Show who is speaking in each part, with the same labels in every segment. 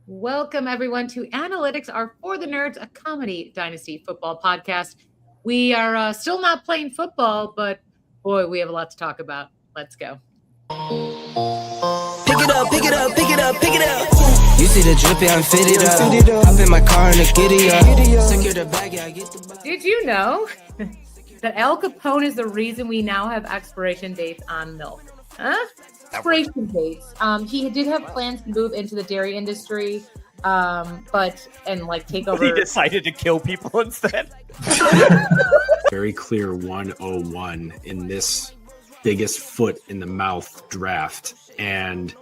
Speaker 1: Welcome, everyone, to Analytics Are For the Nerds, a comedy Dynasty football podcast. We are still not playing football, but boy, we have a lot to talk about. Let's go.
Speaker 2: Pick it up, pick it up, pick it up, pick it up. You see the drippy, I'm fitted up. Hop in my car and the giddy up. Secure the bag, yeah, I get the bag.
Speaker 1: Did you know that Al Capone is the reason we now have expiration dates on milk? Huh? Expiration dates. He did have plans to move into the dairy industry, but take over.
Speaker 3: He decided to kill people instead.
Speaker 4: Very clear 101 in this biggest foot in the mouth draft. And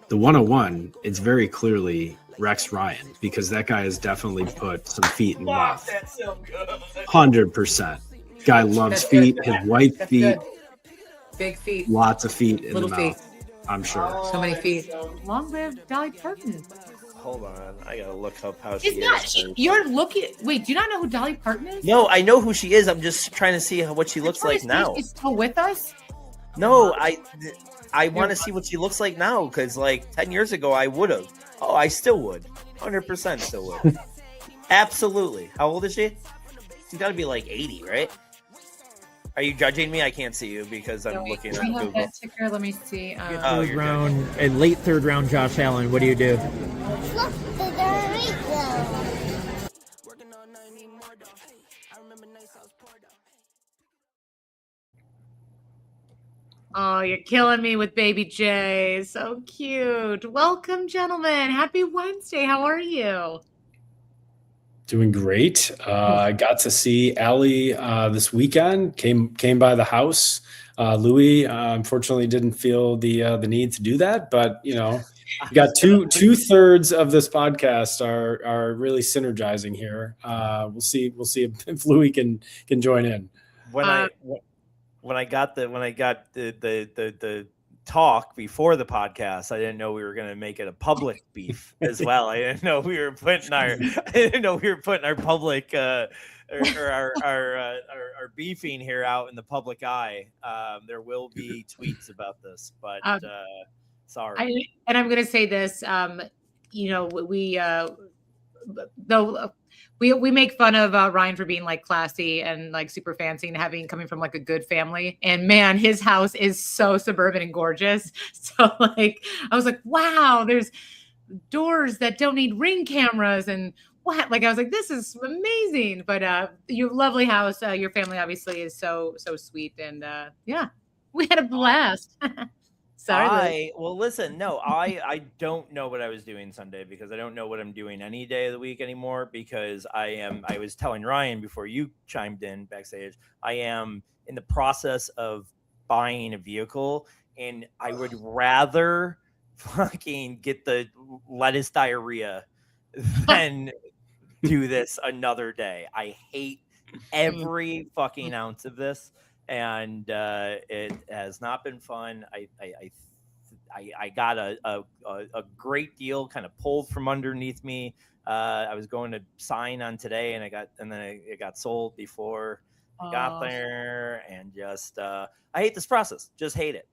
Speaker 4: the 101, it's very clearly Rex Ryan, because that guy has definitely put some feet in the mouth.
Speaker 3: That's so good.
Speaker 4: 100%. Guy loves feet, his white feet,
Speaker 1: Big feet.
Speaker 4: lots of feet in
Speaker 1: Little
Speaker 4: the
Speaker 1: feet.
Speaker 4: mouth. I'm sure.
Speaker 1: So many feet. Long live Dolly Parton.
Speaker 3: Hold on, I gotta look up how she
Speaker 1: It's not.
Speaker 3: is.
Speaker 1: You're looking. Wait, do you not know who Dolly Parton is?
Speaker 3: No, I know who she is. I'm just trying to see what she looks like now.
Speaker 1: She's still with us.
Speaker 3: No, I want to see what she looks like now because, 10 years ago, I would have. Oh, I still would. 100% still would. Absolutely. How old is she? She's got to be 80, right? Are you judging me? I can't see you because I'm looking at
Speaker 1: We have
Speaker 3: Google.
Speaker 1: that ticker. Let me see.
Speaker 3: Oh,
Speaker 5: Third
Speaker 3: you're
Speaker 5: round, a late third round Josh Allen. What do you do?
Speaker 1: Oh, you're killing me with Baby J. So cute. Welcome, gentlemen. Happy Wednesday. How are you?
Speaker 4: Doing great. I got to see Allie this weekend. Came by the house. Louis unfortunately didn't feel the need to do that, but you got two-thirds of this podcast are really synergizing here. We'll see if Louis can join in.
Speaker 3: When I got the talk before the podcast, I didn't know we were going to make it a public beef as well. I didn't know we were putting our public or our beefing here out in the public eye. There will be tweets about this, but sorry.
Speaker 1: I'm going to say this. We make fun of Ryan for being classy and super fancy and coming from a good family. And man, his house is so suburban and gorgeous. So I was like, wow, there's doors that don't need Ring cameras and what? I was like, this is amazing. But your lovely house, your family obviously is so sweet. And yeah, we had a blast. Sorry.
Speaker 3: Listen, no, I don't know what I was doing Sunday because I don't know what I'm doing any day of the week anymore because I was telling Ryan before you chimed in backstage, I am in the process of buying a vehicle and I would rather fucking get the lettuce diarrhea than do this another day. I hate every fucking ounce of this. And it has not been fun. I got a great deal kind of pulled from underneath me. I was going to sign on today, and then it got sold before I got there. And just I hate this process. Just hate it.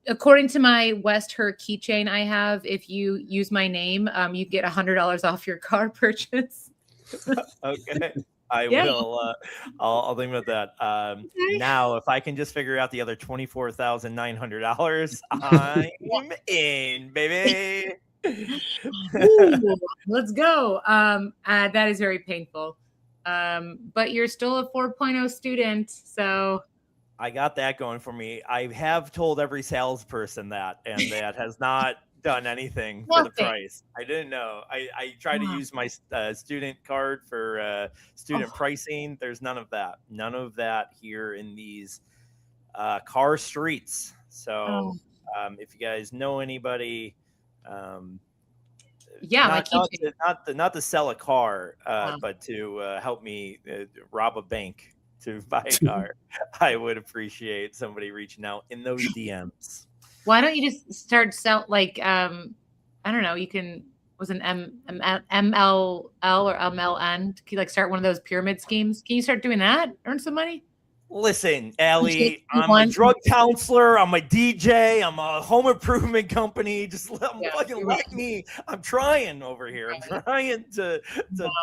Speaker 1: According to my West Her keychain I have, if you use my name, you get $100 off your car purchase.
Speaker 3: Okay. I will. I'll think about that. Now, if I can just figure out the other $24,900, I'm in, baby.
Speaker 1: Ooh, let's go. That is very painful. But you're still a 4.0 student, so
Speaker 3: I got that going for me. I have told every salesperson that, and that has not done anything for the price. I didn't know. I tried to use my student card for student pricing. There's none of that. None of that here in these car streets. So if you guys know anybody, not to sell a car, but to help me rob a bank to buy a car, I would appreciate somebody reaching out in those DMs.
Speaker 1: Why don't you just start I don't know, you can was an MLL or MLN, can you start one of those pyramid schemes? Can you start doing that? Earn some money?
Speaker 3: Listen, Allie, I'm a
Speaker 1: One.
Speaker 3: drug counselor. I'm a DJ. I'm a home improvement company. Just fucking let me. I'm trying over here. I'm trying to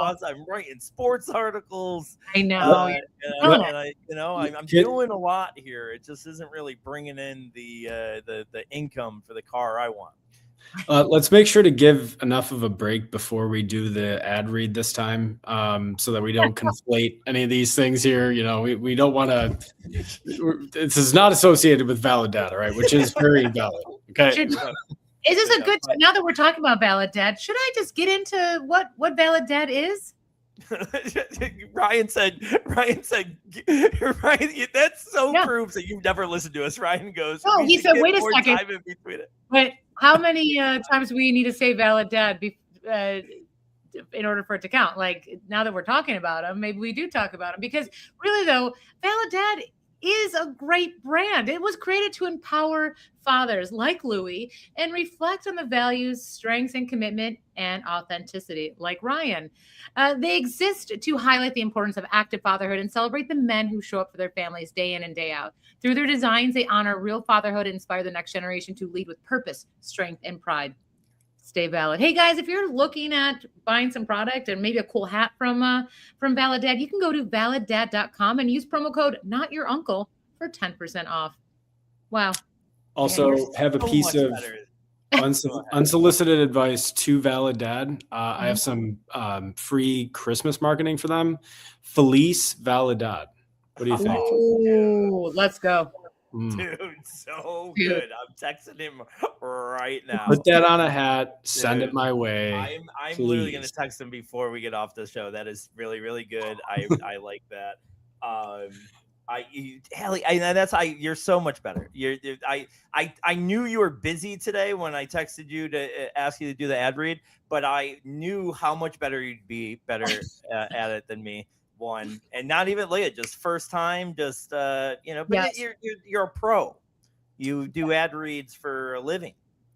Speaker 3: buzz. I'm writing sports articles.
Speaker 1: I know.
Speaker 3: I'm doing a lot here. It just isn't really bringing in the income for the car I want.
Speaker 4: Let's make sure to give enough of a break before we do the ad read this time, so that we don't conflate any of these things here. You know, we don't want to. This is not associated with valid data, right? Which is very valid. Okay.
Speaker 1: Is this a good? Now that we're talking about valid debt, should I just get into what valid debt is?
Speaker 3: Ryan said, that proves that you've never listened to us. Ryan goes,
Speaker 1: no, he said, wait a second. But how many times do we need to say valid debt in order for it to count? Like, now that we're talking about them, maybe we do talk about them, because really though, valid debt is a great brand. It was created to empower fathers like Louie and reflect on the values, strengths, and commitment and authenticity like Ryan. They exist to highlight the importance of active fatherhood and celebrate the men who show up for their families day in and day out. Through their designs, they honor real fatherhood and inspire the next generation to lead with purpose, strength, and pride. Stay valid. Hey guys, if you're looking at buying some product and maybe a cool hat from Valid Dad, you can go to validdad.com and use promo code Not Your Uncle for 10% off. Wow.
Speaker 4: Also, have a piece of unsolicited advice to Valid Dad. I have some free Christmas marketing for them. Felice Valid Dad. What do you think?
Speaker 1: Oh, let's go.
Speaker 3: Dude, so good. I'm texting him right now.
Speaker 4: Put that on a hat. Send it my way.
Speaker 3: I'm literally going to text him before we get off the show. That is really, really good. I like that. Hallie, you're so much better. I knew you were busy today when I texted you to ask you to do the ad read, but I knew how much better you'd be at it than me. One, and not even Leah, just first time, just but yes. You're a pro. You do ad reads for a living.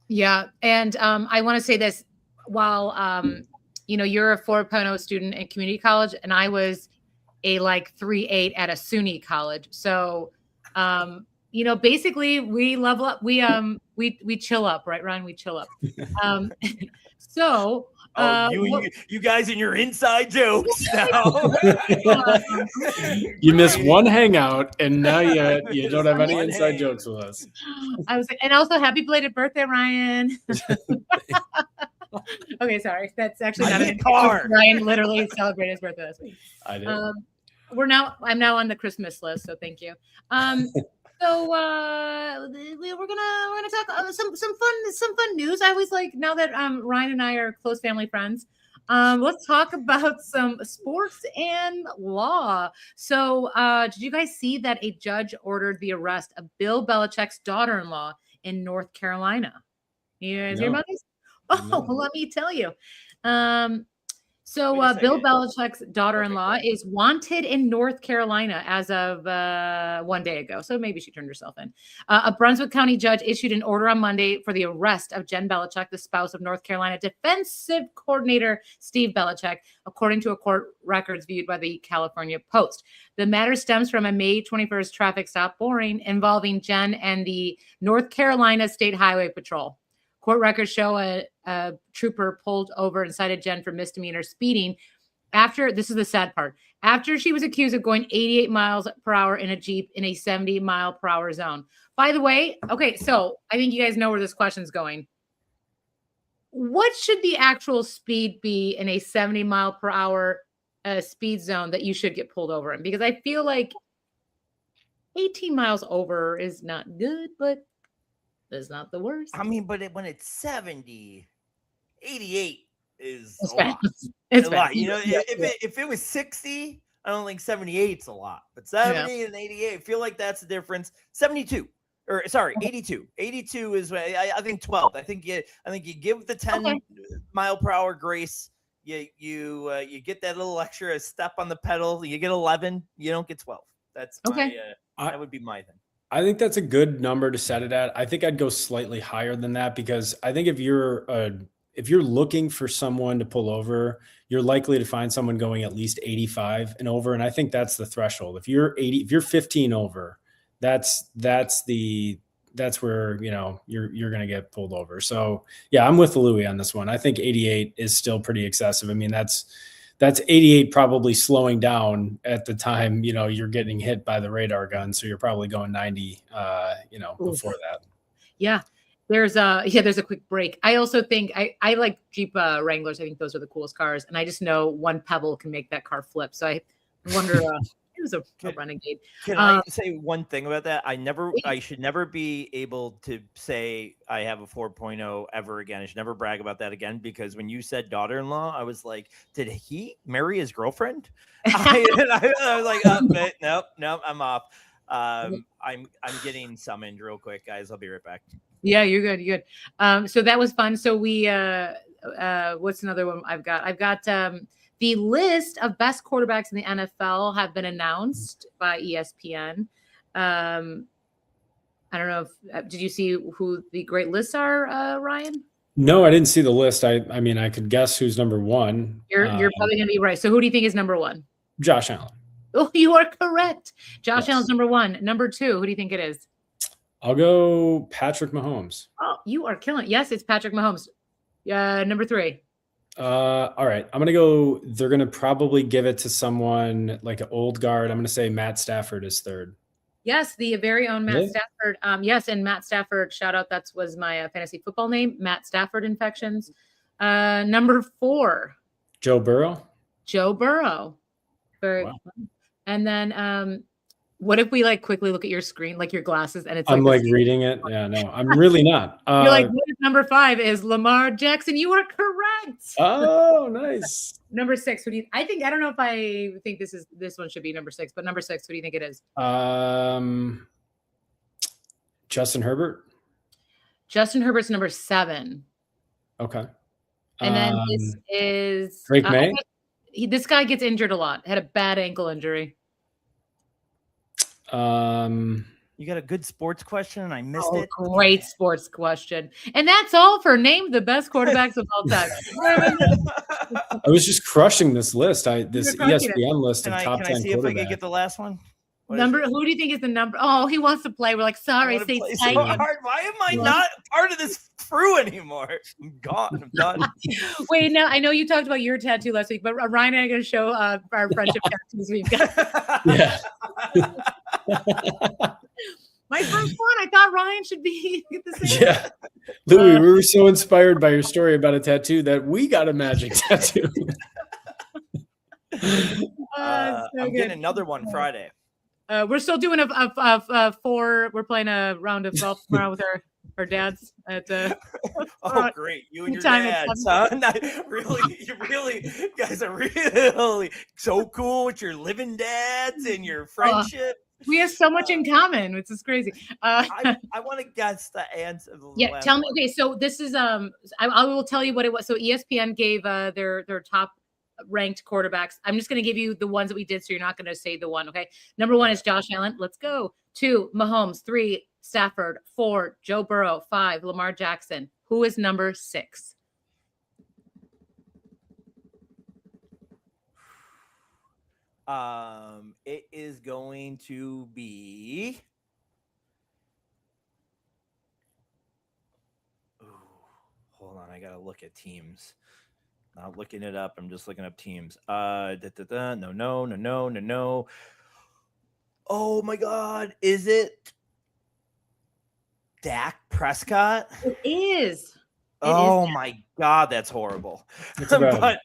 Speaker 1: Yeah, and I want to say this: while you're a 4.0 student in community college, and I was a 3.8 at a SUNY college. So basically we level up. We chill up, right, Ryan? We chill up. So.
Speaker 3: You guys and your inside jokes now.
Speaker 4: You miss one hangout, and now you don't have any inside jokes with us.
Speaker 1: I was, and also happy belated birthday, Ryan. Okay, sorry, that's actually not a car. Ryan literally celebrated his birthday this week.
Speaker 4: I did.
Speaker 1: I'm now on the Christmas list, so thank you. So we're gonna talk some fun news. I always like, now that Ryan and I are close family friends, let's talk about some sports and law. So did you guys see that a judge ordered the arrest of Bill Belichick's daughter-in-law in North Carolina? You guys hear about this? Oh, well, let me tell you. So Bill Belichick's daughter-in-law is wanted in North Carolina as of 1 day ago. So maybe she turned herself in. A Brunswick County judge issued an order on Monday for the arrest of Jen Belichick, the spouse of North Carolina defensive coordinator Steve Belichick, according to a court records viewed by the California Post. The matter stems from a May 21st traffic stop involving Jen and the North Carolina State Highway Patrol. Court records show a trooper pulled over and cited Jen for misdemeanor speeding this is the sad part, after she was accused of going 88 miles per hour in a Jeep in a 70 mile per hour zone. By the way, okay, so I think you guys know where this question's going. What should the actual speed be in a 70 mile per hour speed zone that you should get pulled over in? Because I feel like 18 miles over is not good, but is not the worst.
Speaker 3: I mean, but when it's 70, 88 is
Speaker 1: it's
Speaker 3: a
Speaker 1: bad.
Speaker 3: lot.
Speaker 1: It's
Speaker 3: a
Speaker 1: bad.
Speaker 3: lot. If it was 60, I don't think 78 is a lot. But 70 and 88, I feel like that's the difference. 82. Or sorry, 82. 82 is I think 12. I think you give the 10 mile per hour grace. You get that little extra step on the pedal. You get 11. You don't get 12. That's that would be my thing.
Speaker 4: I think that's a good number to set it at. I think I'd go slightly higher than that, because I think if you're if you're looking for someone to pull over, you're likely to find someone going at least 85 and over. And I think that's the threshold. If you're 15 over, that's where, you're going to get pulled over. So yeah, I'm with Louis on this one. I think 88 is still pretty excessive. I mean, that's 88 probably slowing down at the time, you're getting hit by the radar gun. So you're probably going 90, before that.
Speaker 1: Yeah. There's a quick break. I also think I like Jeep Wranglers. I think those are the coolest cars. And I just know one pebble can make that car flip. So I wonder, it was a Renegade.
Speaker 3: Can I say one thing about that? I should never be able to say I have a 4.0 ever again. I should never brag about that again, because when you said daughter-in-law, I was like, did he marry his girlfriend? I was like, nope, I'm off. I'm getting summoned real quick, guys. I'll be right back.
Speaker 1: Yeah, you're good. You're good. So that was fun. So we, what's another one I've got? I've got the list of best quarterbacks in the NFL have been announced by ESPN. I don't know if did you see who the great lists are, Ryan?
Speaker 4: No, I didn't see the list. I mean, I could guess who's number one.
Speaker 1: You're probably going to be right. So who do you think is number one?
Speaker 4: Josh Allen.
Speaker 1: Oh, you are correct. Josh
Speaker 4: Yes.
Speaker 1: Allen's number one. Number two, who do you think it is?
Speaker 4: I'll go Patrick Mahomes.
Speaker 1: Oh, you are killing it. Yes, it's Patrick Mahomes. Number three.
Speaker 4: All right. I'm going to go. They're going to probably give it to someone like an old guard. I'm going to say Matt Stafford is third.
Speaker 1: Yes, the very own Matt
Speaker 4: Really?
Speaker 1: Stafford. Yes, and Matt Stafford, shout out. That was my fantasy football name, Matt Stafford Infections. Number four.
Speaker 4: Joe Burrow.
Speaker 1: Joe Burrow. Very
Speaker 4: Wow.
Speaker 1: fun. And then what if we quickly look at your screen, like your glasses, and it's
Speaker 4: I'm reading it. Yeah, no, I'm really not.
Speaker 1: You're like, what is number five is Lamar Jackson. You are correct.
Speaker 4: Oh, nice.
Speaker 1: Number six. I don't know if I think this one should be number six, but number six, what do you think it is?
Speaker 4: Justin Herbert.
Speaker 1: Justin Herbert's number seven.
Speaker 4: Okay.
Speaker 1: And then this is
Speaker 4: Drake May.
Speaker 1: This guy gets injured a lot. Had a bad ankle injury.
Speaker 3: You got a good sports question and I missed it.
Speaker 1: Great sports question. And that's all for Name the Best Quarterbacks of All Time.
Speaker 4: I was just crushing this list. This ESPN list of top 10
Speaker 3: Can I see
Speaker 4: quarterbacks.
Speaker 3: if I can get the last one?
Speaker 1: Who do you think is the number? Oh, he wants to play. We're like, sorry, say
Speaker 3: so hard. Why am I not part of this crew anymore? I'm gone. I'm done.
Speaker 1: Wait, now I know you talked about your tattoo last week, but Ryan and I are going to show our friendship tattoos we've got.
Speaker 4: Yeah.
Speaker 1: My first one, I thought Ryan should be get the same.
Speaker 4: Yeah. Louis, we were so inspired by your story about a tattoo that we got a magic tattoo.
Speaker 3: I'm getting another one Friday.
Speaker 1: We're still doing a four. We're playing a round of golf tomorrow with our dads at
Speaker 3: oh great, you and your dads, huh? You really guys are really so cool with your living dads and your friendship.
Speaker 1: We have so much in common, which is crazy.
Speaker 3: I want to guess the answer.
Speaker 1: Yeah, tell me. Okay, so this is I will tell you what it was. So ESPN gave their top ranked quarterbacks. I'm just going to give you the ones that we did, so you're not going to say the one. Okay, number one is Josh Allen. Let's go. 2, Mahomes. 3, Stafford. 4, Joe Burrow. 5, Lamar Jackson. Who is number 6?
Speaker 3: It is going to be. Ooh, hold on, I gotta look at teams. Not looking it up. I'm just looking up teams. No. Oh my God, is it Dak Prescott?
Speaker 1: It is.
Speaker 3: Oh my God, that's horrible. But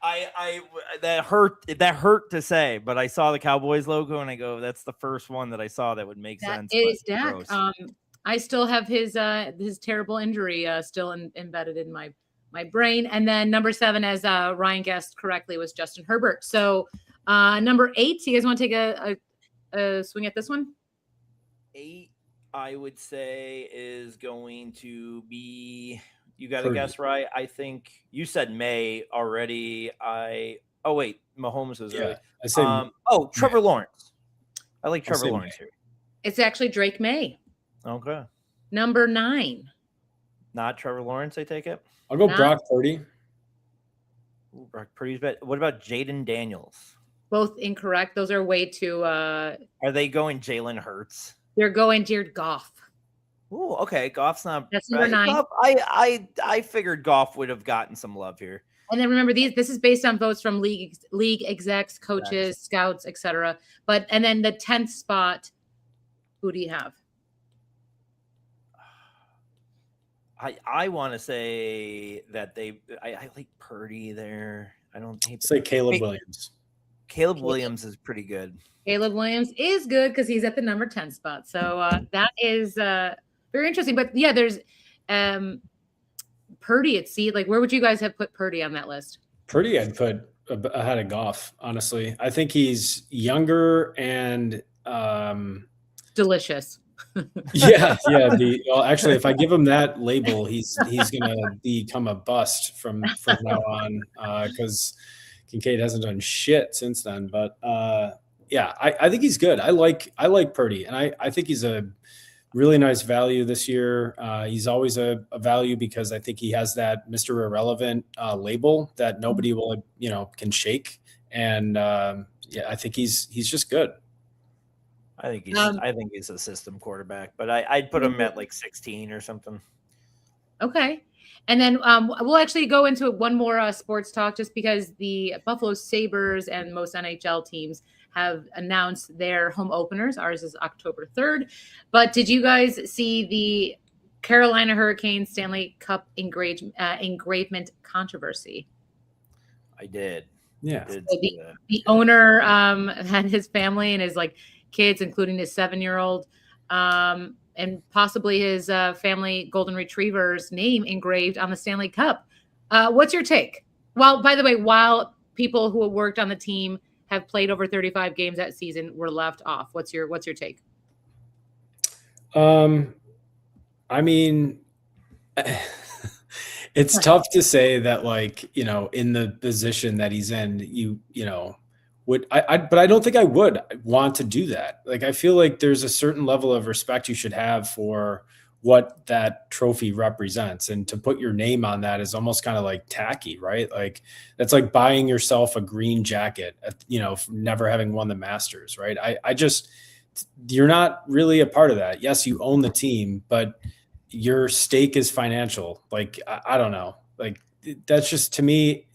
Speaker 3: I that hurt to say, but I saw the Cowboys logo and I go, that's the first one that I saw that would make sense.
Speaker 1: It is Dak. I still have his terrible injury still embedded in my brain. And then number 7, as Ryan guessed correctly, was Justin Herbert. So number 8, you guys want to take a swing at this one?
Speaker 3: 8, I would say, is going to be. You got to guess right. I think you said May already. Oh wait, Mahomes was early.
Speaker 4: I say.
Speaker 3: Trevor Lawrence. I like Trevor Lawrence here.
Speaker 1: It's actually Drake May.
Speaker 3: Okay.
Speaker 1: Number 9.
Speaker 3: Not Trevor Lawrence, I take it.
Speaker 4: I'll go
Speaker 1: Not-
Speaker 4: Brock Purdy.
Speaker 3: Ooh, Brock Purdy's bet. What about Jaden Daniels?
Speaker 1: Both incorrect. Those are way too.
Speaker 3: Are they going Jalen Hurts?
Speaker 1: They're going Jared Goff.
Speaker 3: Ooh, okay. Goff's not.
Speaker 1: That's number 9.
Speaker 3: Goff, I figured Goff would have gotten some love here.
Speaker 1: And then remember, this is based on votes from league execs, coaches, scouts, etc. And then the 10th spot, who do you have?
Speaker 3: I want to say that I like Purdy there. I don't hate
Speaker 4: Say Caleb Williams.
Speaker 3: Caleb Williams is pretty good.
Speaker 1: Caleb Williams is good because he's at the number 10 spot. So that is very interesting. But yeah, there's Purdy at C. Like, where would you guys have put Purdy on that list?
Speaker 4: Purdy, I'd put ahead of Goff, honestly. I think he's younger and
Speaker 1: Delicious.
Speaker 4: yeah. Well, actually, if I give him that label, he's gonna become a bust from now on because Kincaid hasn't done shit since then. But yeah, I think he's good. I like Purdy, and I think he's a really nice value this year. He's always a value because I think he has that Mr. Irrelevant label that nobody will can shake. And yeah, I think he's just good.
Speaker 3: I think he's a system quarterback, but I'd put him at like 16 or something.
Speaker 1: Okay. And then we'll actually go into one more sports talk just because the Buffalo Sabres and most NHL teams have announced their home openers. Ours is October 3rd. But did you guys see the Carolina Hurricanes Stanley Cup engravement controversy?
Speaker 3: I did.
Speaker 4: Yeah.
Speaker 1: The owner had his family and his kids, including his 7-year-old, and possibly his family golden retriever's name engraved on the Stanley Cup. What's your take? Well, by the way, while people who worked on the team have played over 35 games that season were left off. What's your take?
Speaker 4: I mean, it's tough to say that in the position that he's in, but I don't think I would want to do that. I feel like there's a certain level of respect you should have for what that trophy represents, and to put your name on that is almost kind of tacky, right? That's like buying yourself a green jacket, never having won the Masters, right? You're not really a part of that. Yes, you own the team, but your stake is financial. I don't know. That's just, to me,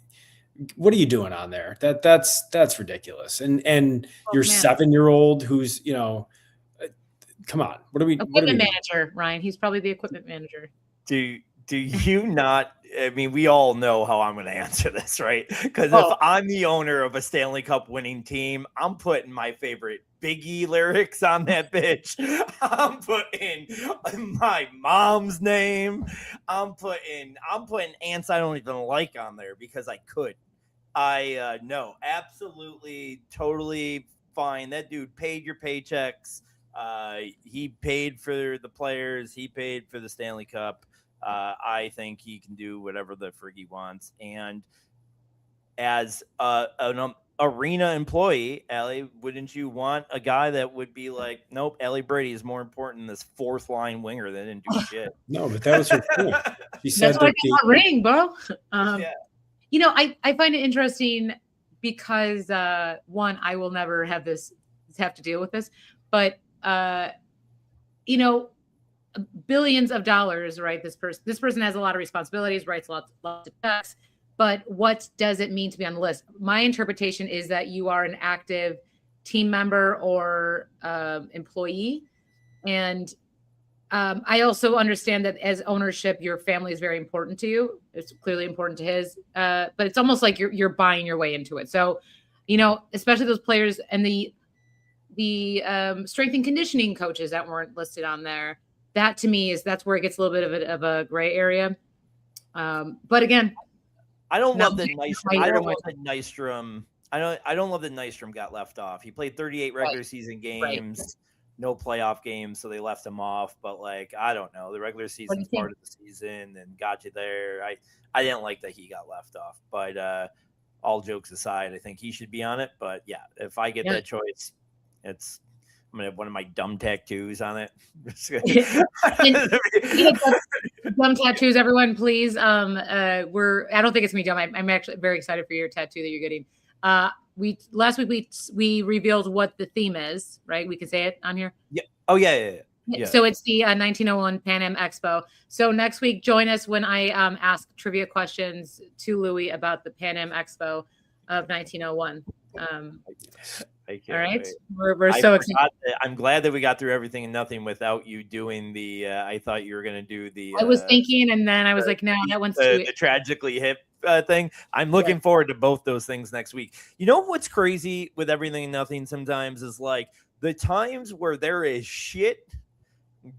Speaker 4: what are you doing on there? That's ridiculous. And your 7-year-old who's, come on. What are we
Speaker 1: manager, Ryan? He's probably the equipment manager.
Speaker 3: Do you not? I mean, we all know how I'm going to answer this, right? Because if I'm the owner of a Stanley Cup winning team, I'm putting my favorite Biggie lyrics on that bitch. I'm putting my mom's name. I'm putting ants I don't even like on there because I could. No, absolutely, totally fine. That dude paid your paychecks. He paid for the players. He paid for the Stanley Cup. I think he can do whatever the frig he wants. And as an arena employee, Allie, wouldn't you want a guy that would be like, nope, Allie Brady is more important than this 4th line winger that didn't do shit?
Speaker 4: No, but that was her point. She said
Speaker 1: that's why I got ring, bro.
Speaker 3: Yeah.
Speaker 1: I find it interesting because one, I will never have to deal with this, but billions of dollars, right? This person has a lot of responsibilities, writes lots of checks, but what does it mean to be on the list? My interpretation is that you are an active team member or employee. And I also understand that as ownership, your family is very important to you. It's clearly important to his, but it's almost like you're buying your way into it. So, especially those players and the strength and conditioning coaches that weren't listed on there. That to me that's where it gets a little bit of a gray area. But again,
Speaker 3: I don't love that Nystrom. I don't love that Nystrom got left off. He played 38 regular season games, no playoff games, so they left him off. But I don't know. The regular season's part of the season and got you there. I didn't like that he got left off. But all jokes aside, I think he should be on it. But yeah, if I get that choice, I'm gonna have one of my dumb tattoos on it.
Speaker 1: Dumb tattoos, everyone, please. I don't think it's gonna be dumb. I'm actually very excited for your tattoo that you're getting. Last week we revealed what the theme is, right? We can say it on here.
Speaker 3: Yeah. Oh yeah.
Speaker 1: So it's the 1901 Pan Am Expo. So next week, join us when I ask trivia questions to Louis about the Pan Am Expo of 1901. All right, we're so excited.
Speaker 3: I'm glad that we got through everything and nothing without you doing the. I thought you were going to do the.
Speaker 1: I was thinking, and then I was like, no, that one's too.
Speaker 3: The tragically hip thing. I'm looking forward to both those things next week. You know what's crazy with everything and nothing sometimes is like the times where there is shit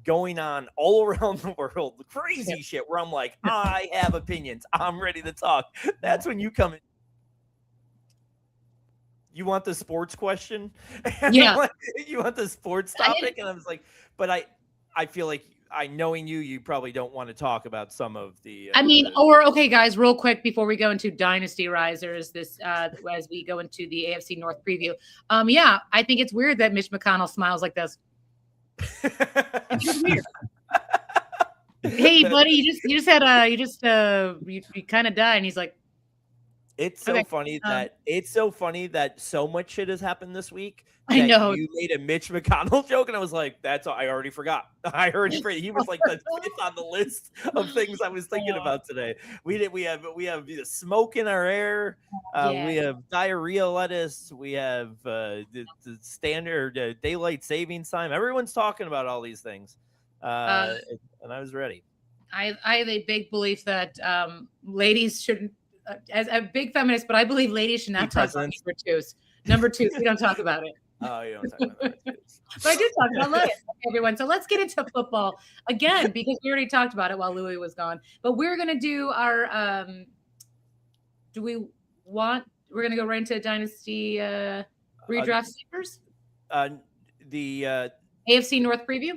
Speaker 3: going on all around the world, crazy shit where I'm like, I have opinions. I'm ready to talk. That's when you come in. You want the sports question?
Speaker 1: Yeah.
Speaker 3: You want the sports topic? And I was like, but I feel like knowing you probably don't want to talk about some of the.
Speaker 1: Okay, guys, real quick before we go into Dynasty Risers, as we go into the AFC North preview. Yeah, I think it's weird that Mitch McConnell smiles like this. It's weird. Hey, buddy, you kind of died, and he's like.
Speaker 3: It's so funny that so much shit has happened this week.
Speaker 1: I know
Speaker 3: you made a Mitch McConnell joke, and I was like, "That's all." I already forgot. He was like the fifth on the list of things I was thinking about today. We have the smoke in our air. We have diarrhea lettuce. We have the standard daylight savings time. Everyone's talking about all these things, and I was ready.
Speaker 1: I have a big belief that ladies shouldn't. As a big feminist, but I believe ladies should not talk about number twos. Number twos, we don't talk about it.
Speaker 3: Oh, you don't talk about number twos.
Speaker 1: But I did talk about lettuce, everyone. So let's get into football again because we already talked about it while Louis was gone. But we're gonna do our. We're gonna go right into Dynasty redraft sleepers.
Speaker 3: The
Speaker 1: AFC North preview.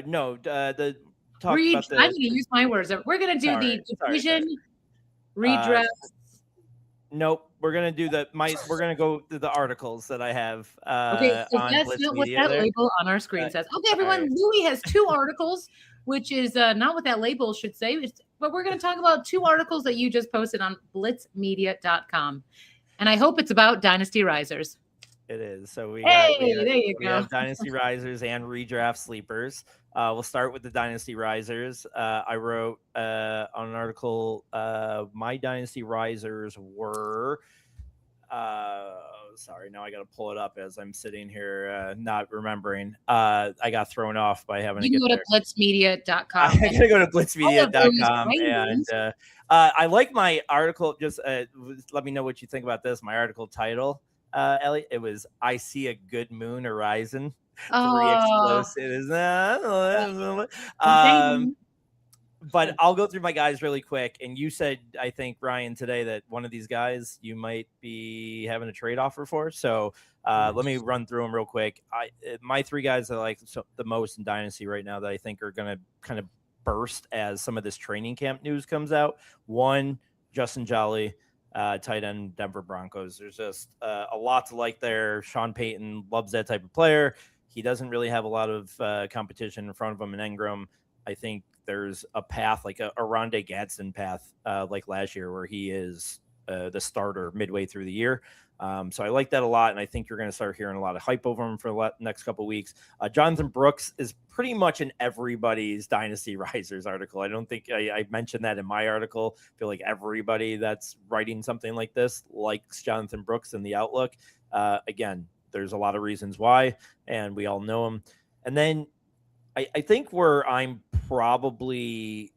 Speaker 3: No, the
Speaker 1: talk about the. I'm gonna use my words. We're gonna do the division. Redraft.
Speaker 3: Nope. We're gonna do we're gonna go to the articles that I have.
Speaker 1: Okay, so that's not what that label on our screen says. Okay, everyone. Right. Louis has 2 articles, which is not what that label should say. But we're gonna talk about 2 articles that you just posted on blitzmedia.com, and I hope it's about Dynasty Risers.
Speaker 3: It is. So we
Speaker 1: have
Speaker 3: Dynasty Risers and redraft sleepers. We'll start with the Dynasty Risers. I wrote on an article, my Dynasty Risers were, sorry, now I got to pull it up as I'm sitting here not remembering. I got thrown off by having to get there.
Speaker 1: blitzmedia.com.
Speaker 3: I'm going to go to blitzmedia.com. And I like my article. Just let me know what you think about this. My article title. Elliot, it was I See a Good Moon Horizon. 3 explosives. But I'll go through my guys really quick. And you said, I think, Ryan, today that one of these guys you might be having a trade offer for. So let me run through them real quick. My 3 guys that I like the most in Dynasty right now that I think are going to kind of burst as some of this training camp news comes out. 1, Justin Jolly. Tight end Denver Broncos. There's just a lot to like there. Sean Payton loves that type of player. He doesn't really have a lot of competition in front of him in Ingram. I think there's a path like a Rondé Gadsden path like last year where he is the starter midway through the year. So I like that a lot, and I think you're going to start hearing a lot of hype over him for the next couple of weeks. Jonathan Brooks is pretty much in everybody's Dynasty Risers article. I don't think I mentioned that in my article. I feel like everybody that's writing something like this likes Jonathan Brooks in the outlook. Again, there's a lot of reasons why, and we all know him. And then I think where I'm probably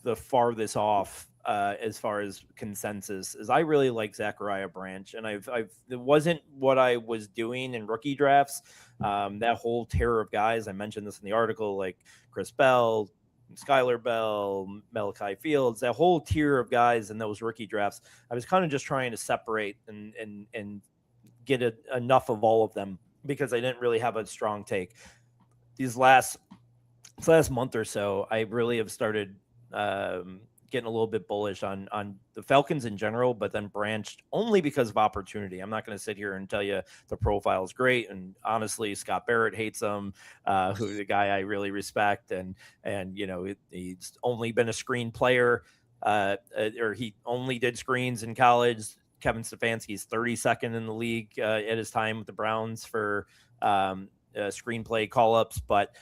Speaker 3: the farthest off as far as consensus is I really like Zachariah Branch, and it wasn't what I was doing in rookie drafts. That whole terror of guys, I mentioned this in the article, like Chris Bell, Skylar Bell, Malachi Fields, that whole tier of guys in those rookie drafts. I was kind of just trying to separate and get enough of all of them because I didn't really have a strong take. This last month or so, I really have started getting a little bit bullish on the Falcons in general, but then branched only because of opportunity. I'm not going to sit here and tell you the profile is great. And honestly, Scott Barrett hates him, who's a guy I really respect. And he's only been a screen player, or he only did screens in college. Kevin Stefanski's 32nd in the league at his time with the Browns for screenplay call-ups, but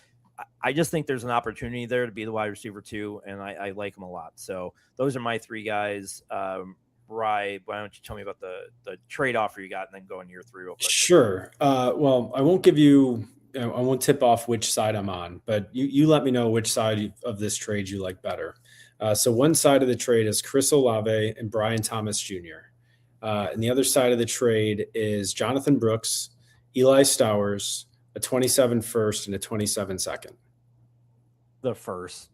Speaker 3: I just think there's an opportunity there to be the wide receiver too, and I like him a lot. So those are my three guys. Rye, why don't you tell me about the trade offer you got, and then go into your three real quick?
Speaker 4: Sure. Well, I won't tip off which side I'm on, but you let me know which side of this trade you like better. So one side of the trade is Chris Olave and Brian Thomas Jr. And the other side of the trade is Jonathan Brooks, Eli Stowers, a 27 first and a 27 second.
Speaker 3: The first,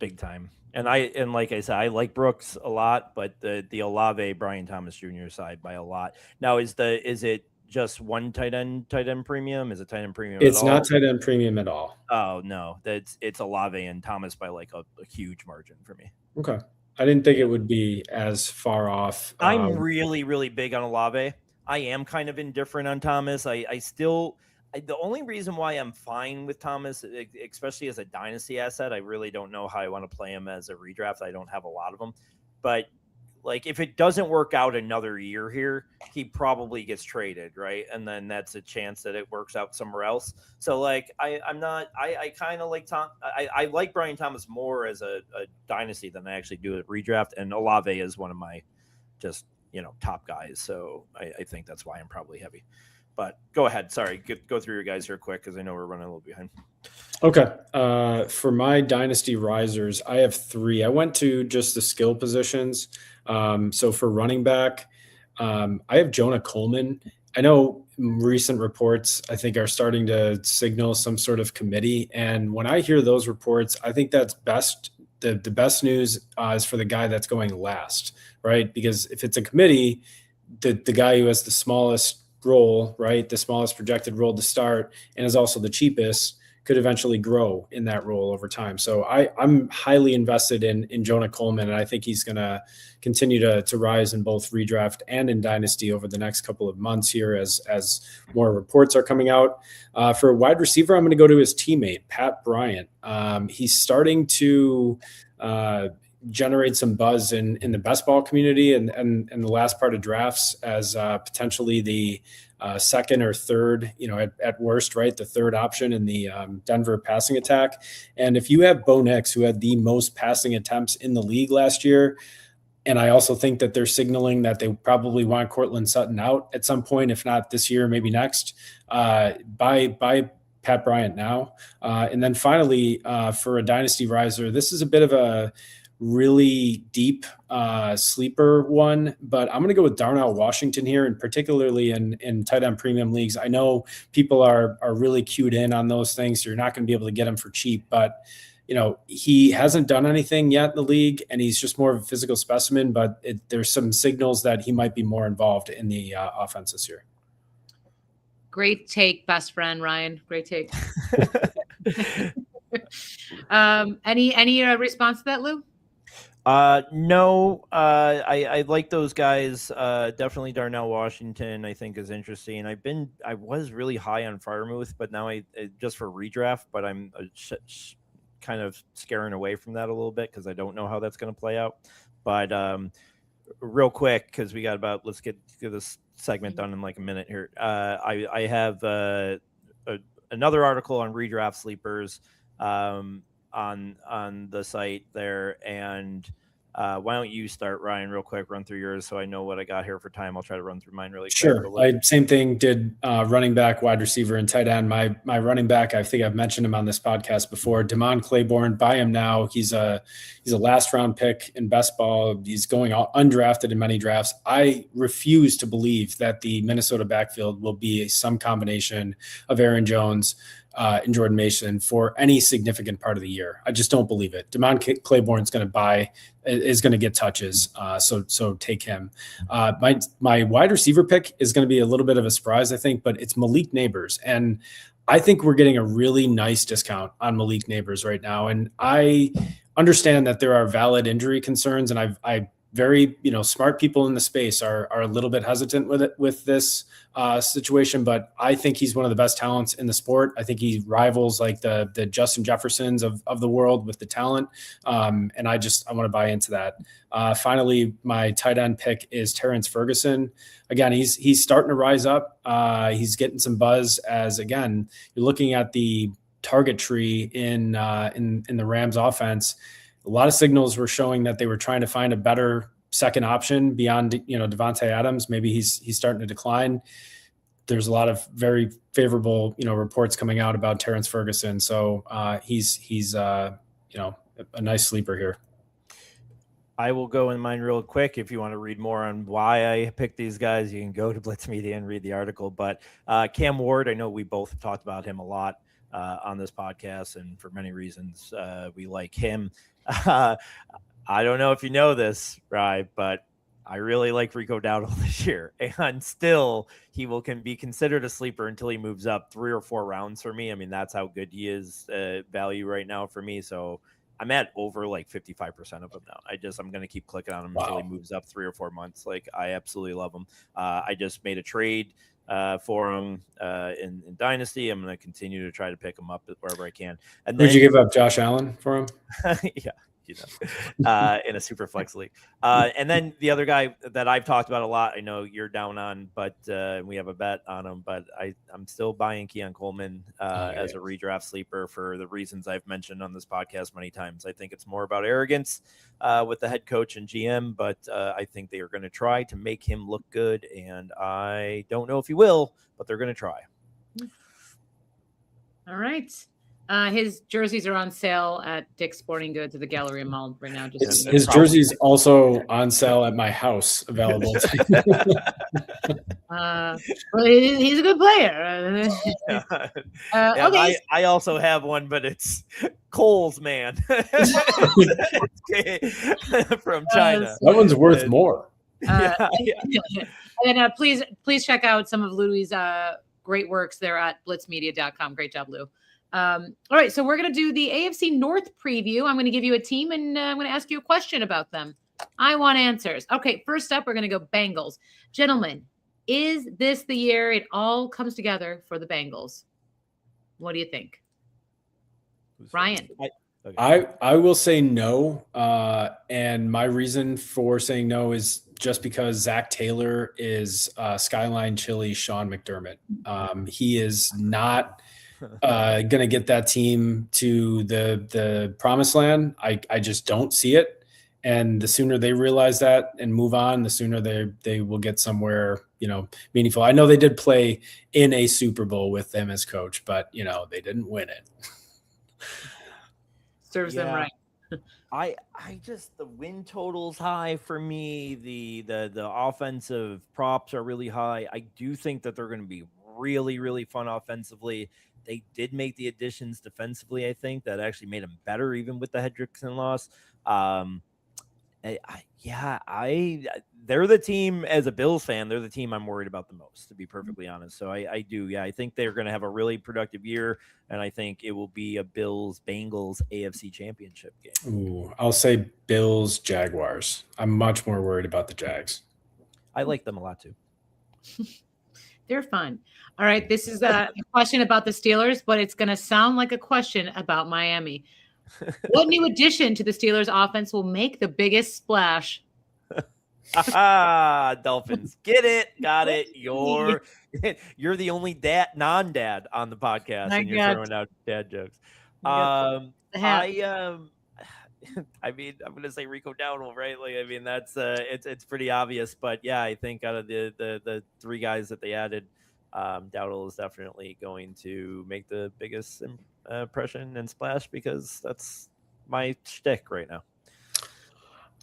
Speaker 3: big time. And like I said, I like Brooks a lot, but the Olave Brian Thomas Jr. side by a lot. Now is it just one tight end premium? Is it tight end premium?
Speaker 4: It's not tight end premium at all.
Speaker 3: Oh no, it's Olave and Thomas by like a huge margin for me.
Speaker 4: Okay. I didn't think it would be as far off.
Speaker 3: I'm really, really big on Olave. I am kind of indifferent on Thomas. The only reason why I'm fine with Thomas, especially as a dynasty asset, I really don't know how I want to play him as a redraft. I don't have a lot of them, but like if it doesn't work out another year here, he probably gets traded, right? And then that's a chance that it works out somewhere else. So like I kind of like I like Brian Thomas more as a dynasty than I actually do at redraft, and Olave is one of my just top guys. So I think that's why I'm probably heavy. But go ahead. Sorry, go through your guys here quick because I know we're running a little behind.
Speaker 4: Okay. For my dynasty risers, I have three. I went to just the skill positions. So for running back, I have Jonah Coleman. I know recent reports, I think, are starting to signal some sort of committee. And when I hear those reports, I think that's best. The best news is for the guy that's going last, right? Because if it's a committee, the guy who has the smallest role, right, the smallest projected role to start, and is also the cheapest, could eventually grow in that role over time. So I'm highly invested in Jonah Coleman, and I think he's going to continue to rise in both redraft and in dynasty over the next couple of months here as more reports are coming out. For a wide receiver, I'm going to go to his teammate, Pat Bryant. He's starting to generate some buzz in the best ball community and the last part of drafts as potentially the second or third, at worst, right, the third option in the Denver passing attack. And if you have Bo Nix, who had the most passing attempts in the league last year, and I also think that they're signaling that they probably want Cortland Sutton out at some point, if not this year, maybe next, by Pat Bryant now. And then finally, for a dynasty riser, this is a bit of a really deep sleeper one, but I'm going to go with Darnell Washington here, and particularly in tight end premium leagues. I know people are really cued in on those things, so you're not going to be able to get him for cheap, but he hasn't done anything yet in the league, and he's just more of a physical specimen, but there's some signals that he might be more involved in the offense this year.
Speaker 1: Great take, best friend Ryan. Great take. Any response to that, Lou?
Speaker 3: No, I like those guys. Definitely Darnell Washington, I think, is interesting. I was really high on Freiermuth, but now I just for redraft, but I'm kind of scaring away from that a little bit because I don't know how that's going to play out. But real quick, because we got let's get this segment done in like a minute here. I have another article on redraft sleepers on the site there, and why don't you start, Ryan, real quick, run through yours so I know what I got here for time. I'll try to run through mine really quick.
Speaker 4: Sure. Same thing, did running back, wide receiver, and tight end. My running back, I think I've mentioned him on this podcast before, Damon Claiborne. Buy him now. He's a last round pick in best ball. He's going undrafted in many drafts. I refuse to believe that the Minnesota backfield will be some combination of Aaron Jones and Jordan Mason for any significant part of the year. I just don't believe it. Damon Claiborne is going to get touches. So take him. My wide receiver pick is going to be a little bit of a surprise, I think, but it's Malik Neighbors. And I think we're getting a really nice discount on Malik Neighbors right now. And I understand that there are valid injury concerns, and I very, smart people in the space are a little bit hesitant with this situation, but I think he's one of the best talents in the sport. I think he rivals like the Justin Jeffersons of the world with the talent. And I want to buy into that. Finally, my tight end pick is Terrence Ferguson. Again, he's starting to rise up. He's getting some buzz as, again, you're looking at the target tree in the Rams offense. A lot of signals were showing that they were trying to find a better second option beyond, Devontae Adams. Maybe he's starting to decline. There's a lot of very favorable, reports coming out about Terrence Ferguson. So he's a nice sleeper here.
Speaker 3: I will go in mine real quick. If you want to read more on why I picked these guys, you can go to Blitz Media and read the article. But Cam Ward, I know we both have talked about him a lot on this podcast, and for many reasons we like him. I don't know if you know this, right, but I really like Rico Dowdle this year, and still can be considered a sleeper until he moves up 3 or 4 rounds for me. I mean, that's how good he is value right now for me. So I'm at over like 55% of him now. I'm going to keep clicking on him until he moves up 3 or 4 months. Like, I absolutely love him. I just made a trade for him in Dynasty. I'm going to continue to try to pick him up wherever I can. And then,
Speaker 4: would you give up Josh Allen for him?
Speaker 3: Yeah. In a super flex league. And then the other guy that I've talked about a lot, I know you're down on, but we have a bet on him, but I'm still buying Keon Coleman as a redraft sleeper for the reasons I've mentioned on this podcast many times. I think it's more about arrogance with the head coach and GM, but I think they are going to try to make him look good, and I don't know if he will, but they're going to try.
Speaker 1: All right. His jerseys are on sale at Dick's Sporting Goods at the Galleria Mall right now.
Speaker 4: His jersey's also on sale at my house, available.
Speaker 1: Well, he's a good player. Okay.
Speaker 3: I also have one, but it's Cole's, man. From China.
Speaker 4: That one's worth more.
Speaker 1: And please check out some of Louis' great works there at blitzmedia.com. Great job, Lou. All right, so we're going to do the AFC North preview. I'm going to give you a team, and I'm going to ask you a question about them. I want answers. Okay, first up, we're going to go Bengals. Gentlemen, is this the year it all comes together for the Bengals? What do you think? Ryan?
Speaker 4: I will say no, and my reason for saying no is just because Zach Taylor is Skyline Chili Sean McDermott. He is not going to get that team to the promised land. I just don't see it. And the sooner they realize that and move on, the sooner they will get somewhere, meaningful. I know they did play in a Super Bowl with them as coach, but they didn't win it.
Speaker 1: Serves them right.
Speaker 3: I just, the win total's high for me. The offensive props are really high. I do think that they're going to be really, really fun offensively. They did make the additions defensively, I think, that actually made them better, even with the Hendrickson loss. They're the team, as a Bills fan, they're the team I'm worried about the most, to be perfectly honest. So I think they're going to have a really productive year, and I think it will be a Bills-Bengals AFC championship game.
Speaker 4: Ooh, I'll say Bills-Jaguars. I'm much more worried about the Jags.
Speaker 3: I like them a lot, too.
Speaker 1: They're fun. All right, this is a question about the Steelers, but it's going to sound like a question about Miami. What new addition to the Steelers offense will make the biggest splash?
Speaker 3: Dolphins. Get it. Got it. You're the only non-dad on the podcast, and you're throwing out dad jokes. I mean, I'm going to say Rico Dowdle, right? Like, I mean, that's it's pretty obvious, but yeah, I think out of the 3 guys that they added, Dowdle is definitely going to make the biggest impression and splash, because that's my shtick right now.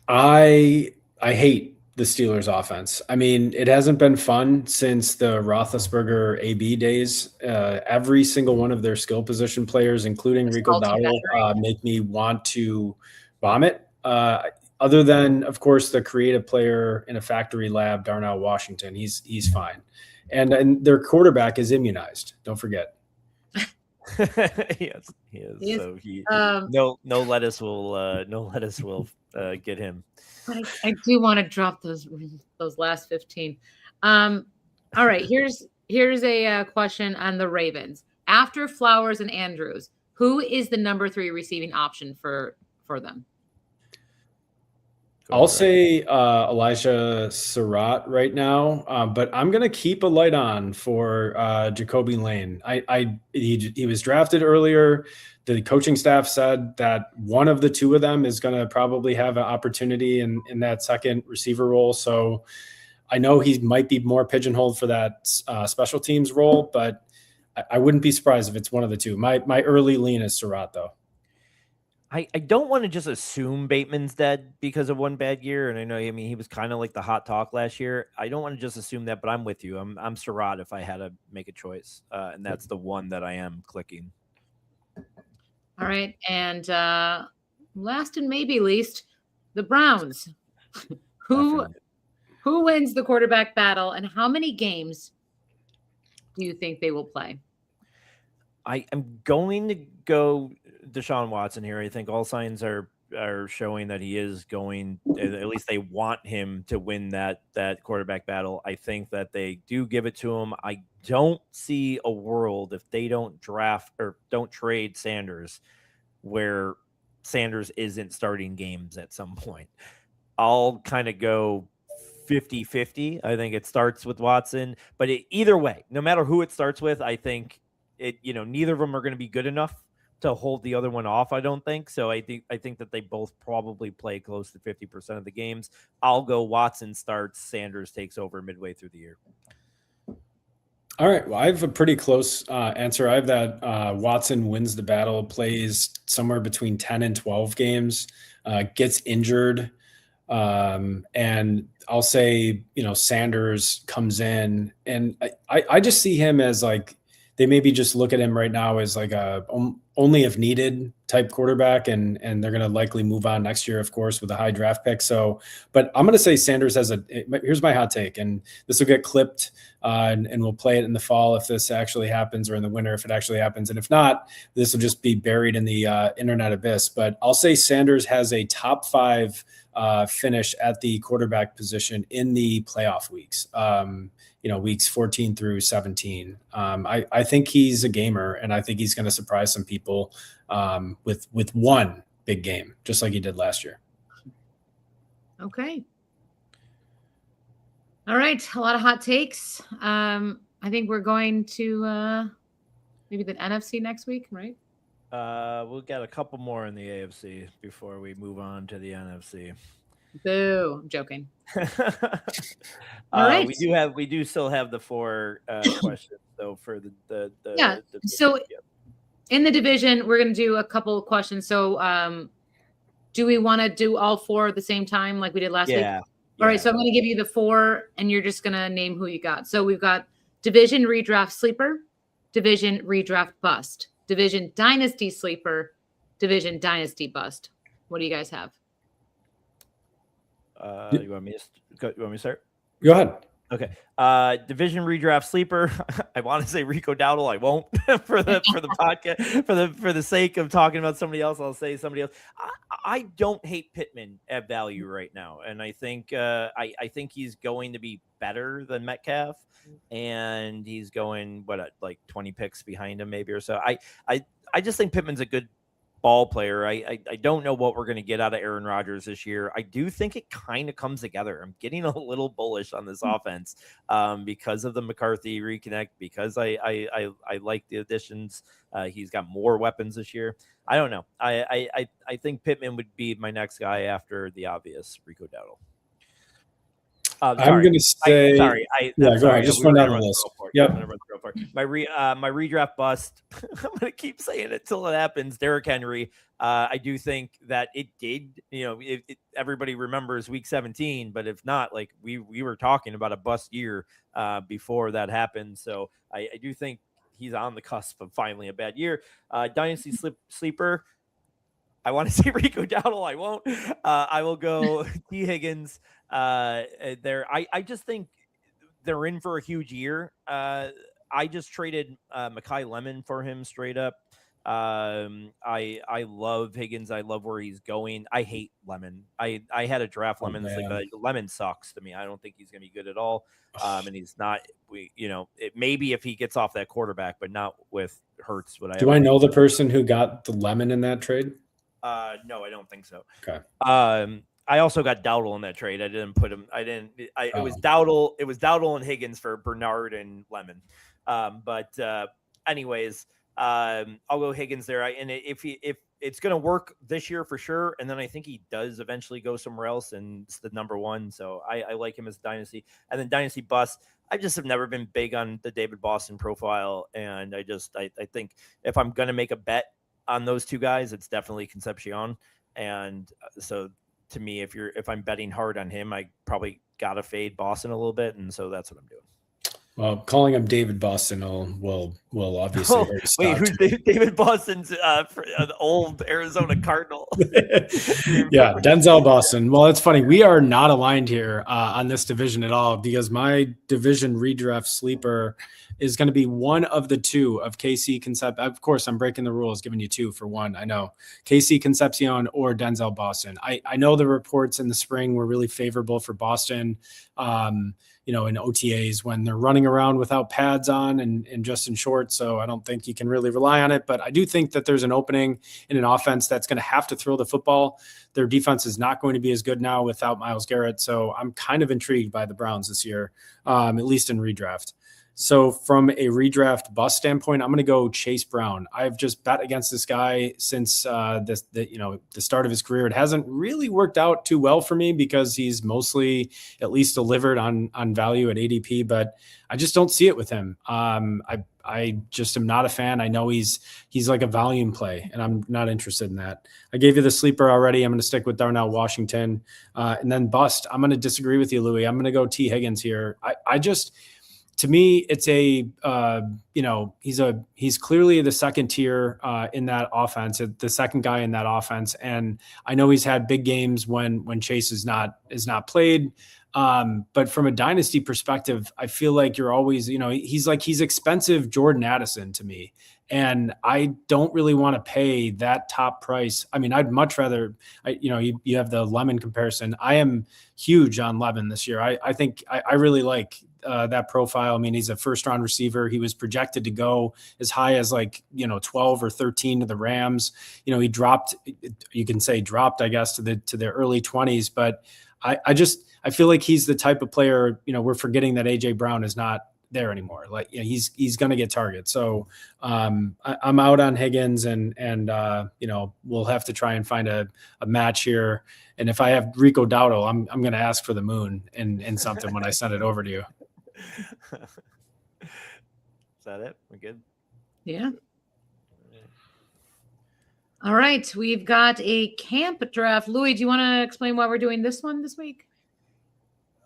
Speaker 4: I hate the Steelers offense. I mean, it hasn't been fun since the Roethlisberger AB days. Every single one of their skill position players, including Rico Dowdle, make me want to vomit. Other than, of course, the creative player in a factory lab, Darnell Washington. He's fine. And their quarterback is immunized. Don't forget.
Speaker 3: Yes, he is.
Speaker 1: He is.
Speaker 3: So
Speaker 1: Um,
Speaker 3: no lettuce will get him.
Speaker 1: but I do want to drop those last 15. All right, here's a question on the Ravens. After Flowers and Andrews, who is the number 3 receiving option for them?
Speaker 4: I'll say Elijah Surratt right now, but I'm going to keep a light on for Jacoby Lane. He was drafted earlier. The coaching staff said that one of the two of them is going to probably have an opportunity in that second receiver role. So I know he might be more pigeonholed for that special teams role, but I wouldn't be surprised if it's one of the two. My early lean is Surratt, though.
Speaker 3: I don't want to just assume Bateman's dead because of one bad year. And I mean, he was kind of like the hot talk last year. I don't want to just assume that, but I'm with you. I'm Surratt if I had to make a choice. And that's the one that I am clicking.
Speaker 1: All right. And last and maybe least, the Browns. Who wins the quarterback battle and how many games do you think they will play?
Speaker 3: I am going to go Deshaun Watson here. I think all signs are showing that he is going, at least they want him to win that quarterback battle. I think that they do give it to him. I don't see a world if they don't draft or don't trade Sanders where Sanders isn't starting games at some point. I'll kind of go 50-50. I think it starts with Watson, but either way, no matter who it starts with, I think neither of them are going to be good enough to hold the other one off. I don't think so. I think that they both probably play close to 50% of the games. I'll go Watson starts, Sanders takes over midway through the year.
Speaker 4: All right. Well, I have a pretty close answer. I have that Watson wins the battle, plays somewhere between 10 and 12 games, gets injured. And I'll say, Sanders comes in, and I just see him as like, they maybe just look at him right now as like a only if needed type quarterback, and they're going to likely move on next year, of course, with a high draft pick. So, but I'm going to say Sanders here's my hot take, and this will get clipped and we'll play it in the fall if this actually happens, or in the winter if it actually happens. And if not, this will just be buried in the internet abyss. But I'll say Sanders has a top 5 finish at the quarterback position in the playoff weeks. Weeks 14 through 17. I think he's a gamer, and I think he's going to surprise some people with one big game, just like he did last year.
Speaker 1: Okay. All right. A lot of hot takes. I think we're going to maybe the NFC next week, right?
Speaker 3: We'll get a couple more in the AFC before we move on to the NFC.
Speaker 1: Boo! I'm joking. All right.
Speaker 3: We do still have the 4 questions though for the
Speaker 1: yeah. So in the division, we're going to do a couple of questions. So do we want to do all 4 at the same time like we did last week? All right. So I'm going to give you the 4, and you're just going to name who you got. So we've got division redraft sleeper, division redraft bust, division dynasty sleeper, division dynasty bust. What do you guys have?
Speaker 3: You want me to start?
Speaker 4: Go ahead.
Speaker 3: Okay. Division redraft sleeper. I want to say Rico Dowdle. I won't for the podcast, for the sake of talking about somebody else. I'll say somebody else. I don't hate Pittman at value right now, and I think I think he's going to be better than Metcalf, and he's going like 20 picks behind him maybe or so. I just think Pittman's a good ball player. I don't know what we're going to get out of Aaron Rodgers this year. I do think it kind of comes together. I'm getting a little bullish on this offense because of the McCarthy reconnect, because I like the additions. He's got more weapons this year. I don't know. I think Pittman would be my next guy after the obvious Rico Dowdle.
Speaker 4: I'm going to say.
Speaker 3: Go ahead.
Speaker 4: Just run down the list. Yep.
Speaker 3: My redraft bust. I'm going to keep saying it till it happens. Derrick Henry. I do think that it did. Everybody remembers Week 17, but if not, like we were talking about a bust year before that happened. So I do think he's on the cusp of finally a bad year. Dynasty sleeper. I want to say Rico Dowdle. I won't. I will go T. Higgins. I just think they're in for a huge year. I just traded Mekhi Lemon for him straight up. I love Higgins. I love where he's going. I hate Lemon. I had a draft Lemon this league, but Lemon sucks to me. I don't think he's going to be good at all. And he's not. Maybe if he gets off that quarterback, but not with Hurts.
Speaker 4: Do I know the person who got the Lemon in that trade?
Speaker 3: No, I don't think so.
Speaker 4: Okay.
Speaker 3: I also got Dowdle in that trade. I didn't put him. It was Dowdle. It was Dowdle and Higgins for Bernard and Lemon. Anyways, I'll go Higgins there. If it's going to work this year for sure, and then I think he does eventually go somewhere else, and it's the number one. So I like him as Dynasty. And then Dynasty bust. I just have never been big on the David Boston profile, and I think if I'm going to make a bet on those two guys, it's definitely Concepcion. And so to me, if I'm betting hard on him, I probably got to fade Boston a little bit. And so that's what I'm doing.
Speaker 4: Well, calling him David Boston will obviously hurt his
Speaker 3: wait, who's David Boston's the old Arizona Cardinal?
Speaker 4: Yeah, Denzel Boston. Well, it's funny. We are not aligned here on this division at all because my division redraft sleeper is going to be one of the two of KC Concept. Of course, I'm breaking the rules, giving you two for one. I know KC Concepcion or Denzel Boston. I know the reports in the spring were really favorable for Boston. In OTAs when they're running around without pads on and just in shorts. So I don't think you can really rely on it. But I do think that there's an opening in an offense that's going to have to throw the football. Their defense is not going to be as good now without Myles Garrett. So I'm kind of intrigued by the Browns this year, at least in redraft. So from a redraft bust standpoint, I'm going to go Chase Brown. I've just bet against this guy since the start of his career. It hasn't really worked out too well for me because he's mostly at least delivered on value at ADP, but I just don't see it with him. I just am not a fan. I know he's like a volume play, and I'm not interested in that. I gave you the sleeper already. I'm going to stick with Darnell Washington, and then bust. I'm going to disagree with you, Louis. I'm going to go T. Higgins here. To me, it's he's clearly the second tier in that offense, the second guy in that offense. And I know he's had big games when Chase is not played. But from a dynasty perspective, I feel like you're always, he's expensive Jordan Addison to me. And I don't really want to pay that top price. I mean, I'd much rather, you have the Lemon comparison. I am huge on Lemon this year. I think I really like that profile. I mean, he's a first round receiver. He was projected to go as high as 12 or 13 to the Rams. He dropped, I guess, to the early 20s. But I feel like he's the type of player, we're forgetting that AJ Brown is not there anymore. He's going to get targets. So I'm out on Higgins and we'll have to try and find a match here. And if I have Rico Dowdle, I'm going to ask for the moon in something when I send it over to you.
Speaker 3: Is that it? We're good?
Speaker 1: Yeah. All right. We've got a camp draft. Louis, do you want to explain why we're doing this one this week?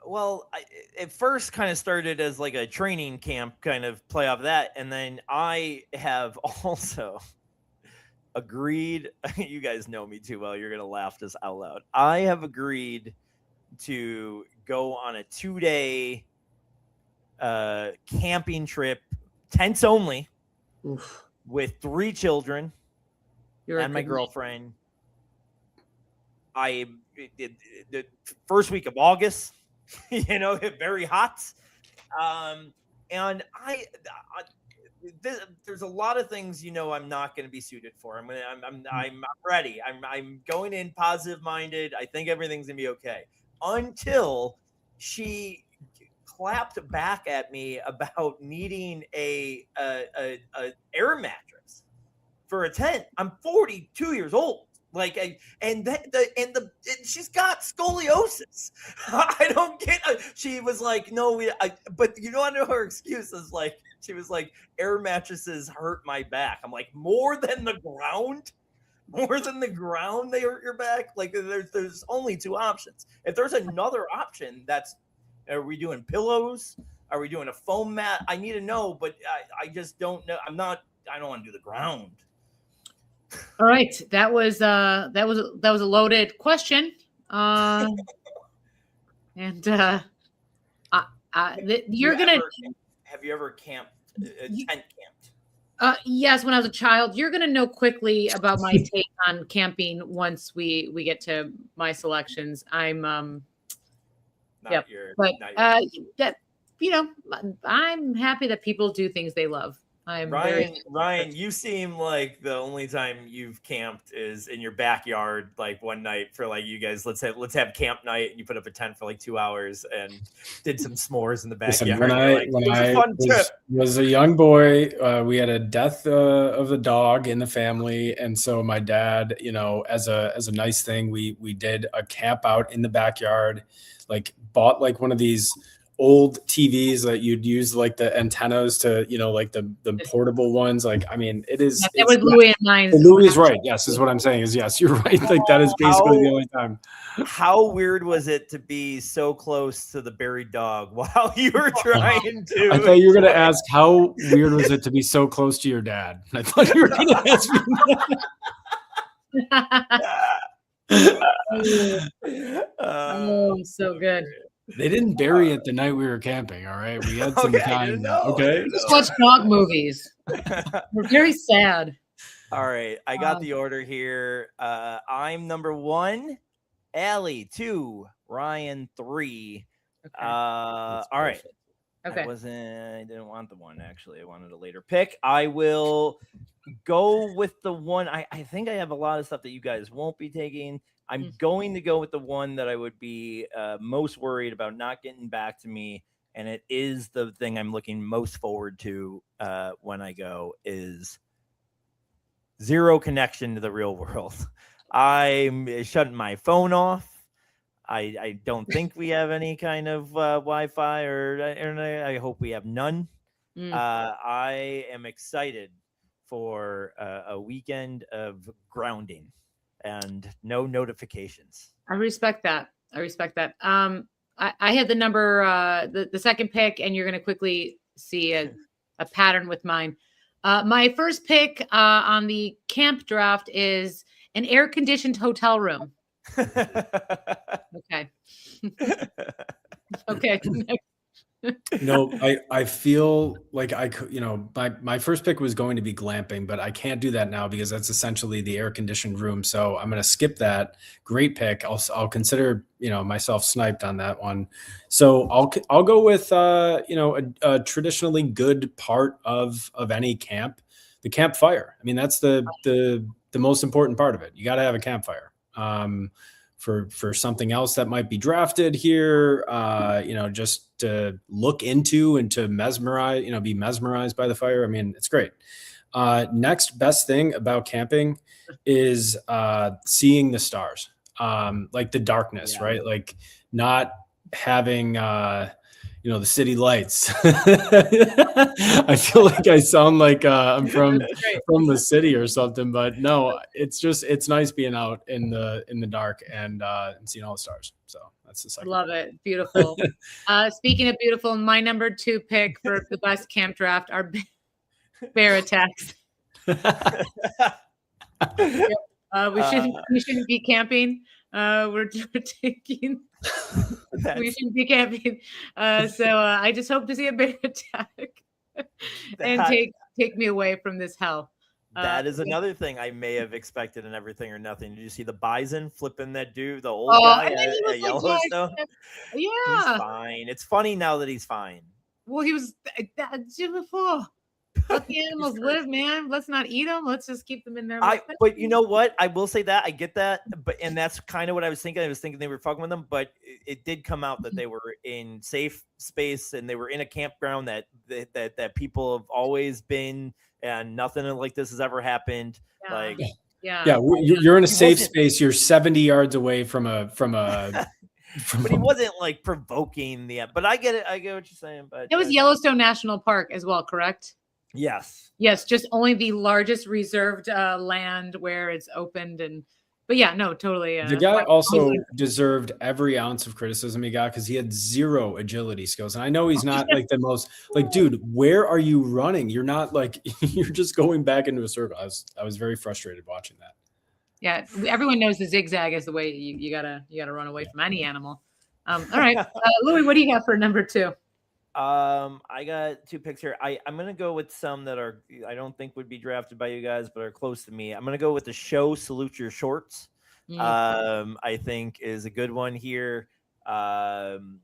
Speaker 3: Well, it first kind of started as like a training camp kind of play off that. And then I have also agreed, you guys know me too well, you're going to laugh this out loud. I have agreed to go on a 2-day camping trip, tents only, with 3 children and my girlfriend. The first week of August, very hot. And there's a lot of things, I'm not going to be suited for. I'm ready. I'm going in positive minded. I think everything's going to be okay until she clapped back at me about needing a air mattress for a tent. I'm 42 years old. She's got scoliosis. I don't get it. She was like, no, but I know her excuse is she was like, air mattresses hurt my back. I'm like, more than the ground, they hurt your back. There's only 2 options. If there's another option, are we doing pillows? Are we doing a foam mat? I need to know, but I just don't know. I don't want to do the ground.
Speaker 1: All right. That was a loaded question. You're
Speaker 3: Have you ever camped tent camped?
Speaker 1: Yes, when I was a child. You're going to know quickly about my take on camping once we get to my selections. I'm
Speaker 3: Not
Speaker 1: yep.
Speaker 3: your,
Speaker 1: But
Speaker 3: not your
Speaker 1: that I'm happy that people do things they love. I'm
Speaker 3: Ryan, you seem like the only time you've camped is in your backyard, like one night for like you guys. Let's have camp night, and you put up a tent for like 2 hours and did some s'mores in the backyard.
Speaker 4: Listen, when I was a young boy, we had a death of a dog in the family, and so my dad, as a nice thing, we did a camp out in the backyard, like bought like one of these old TVs that you'd use like the antennas to, like the portable ones. Like, I mean, it is.
Speaker 1: That was Louis and mine.
Speaker 4: Louis is right. Yes, is what I'm saying is yes, you're right. Like that is basically the only time.
Speaker 3: How weird was it to be so close to the buried dog while you were trying to?
Speaker 4: I thought you were going to ask how weird was it to be so close to your dad. I thought you were going to ask me.
Speaker 1: Oh, so good.
Speaker 4: They didn't bury it the night we were camping. All right, we had some time. Okay,
Speaker 1: just watch dog movies. We're very sad.
Speaker 3: All right, I got the order here. I'm number 1, Allie 2, Ryan 3.
Speaker 1: Okay.
Speaker 3: All right.
Speaker 1: Okay.
Speaker 3: I didn't want the one actually. I wanted a later pick. I will go with the one. I think I have a lot of stuff that you guys won't be taking. I'm going to go with the one that I would be most worried about not getting back to me, and it is the thing I'm looking most forward to when I go is zero connection to the real world. I'm shutting my phone off. I don't think we have any kind of Wi-Fi or internet. I hope we have none. I am excited for a weekend of grounding and no notifications.
Speaker 1: I respect that. I had the number, the second pick, and you're going to quickly see a pattern with mine. My first pick on the camp draft is an air-conditioned hotel room. Okay. Okay.
Speaker 4: No, I feel like I could, my first pick was going to be glamping, but I can't do that now because that's essentially the air conditioned room. So I'm going to skip that. Great pick. I'll consider, myself sniped on that one. So I'll go with, a traditionally good part of any camp, the campfire. I mean, that's the most important part of it. You got to have a campfire. For something else that might be drafted here, just to look into and to mesmerize, be mesmerized by the fire. I mean, it's great. Next best thing about camping is seeing the stars, like the darkness, right? Like not having, the city lights. I feel like I sound like I'm from the city or something, but no, it's nice being out in the dark and seeing all the stars. So that's the second.
Speaker 1: Love it. Beautiful. Speaking of beautiful, my number 2 pick for the best camp draft are bear attacks. We shouldn't be camping. We're taking. We shouldn't be camping. So I just hope to see a bear attack and take me away from this hell.
Speaker 3: That is another thing I may have expected in Everything or Nothing. Did you see the bison flipping that dude, the old guy at Yellowstone?
Speaker 1: Yeah.
Speaker 3: He's fine. It's funny now that he's fine.
Speaker 1: Well, he was before. Let the animals live, man. Let's not eat them. Let's just keep them in there.
Speaker 3: But you know what? I will say that I get that, and that's kind of what I was thinking. I was thinking they were fucking with them, but it did come out that they were in safe space and they were in a campground that people have always been, and nothing like this has ever happened.
Speaker 1: Yeah.
Speaker 3: Yeah,
Speaker 4: you're in a safe space. You're 70 yards away from a.
Speaker 3: But he wasn't like provoking but I get it. I get what you're saying. But
Speaker 1: it was Yellowstone National Park as well, correct?
Speaker 3: Yes,
Speaker 1: just only the largest reserved land where it's opened but yeah, no, totally.
Speaker 4: The guy also deserved every ounce of criticism he got because he had zero agility skills. And I know he's not like the most dude, where are you running? You're not you're just going back into a circle. I was very frustrated watching that.
Speaker 1: Yeah. Everyone knows the zigzag is the way you gotta run away from any animal. All right. Louis, what do you got for number 2?
Speaker 3: I got 2 picks here. I'm gonna go with some that are I don't think would be drafted by you guys, but are close to me. I'm gonna go with the show Salute Your Shorts. I think is a good one here. And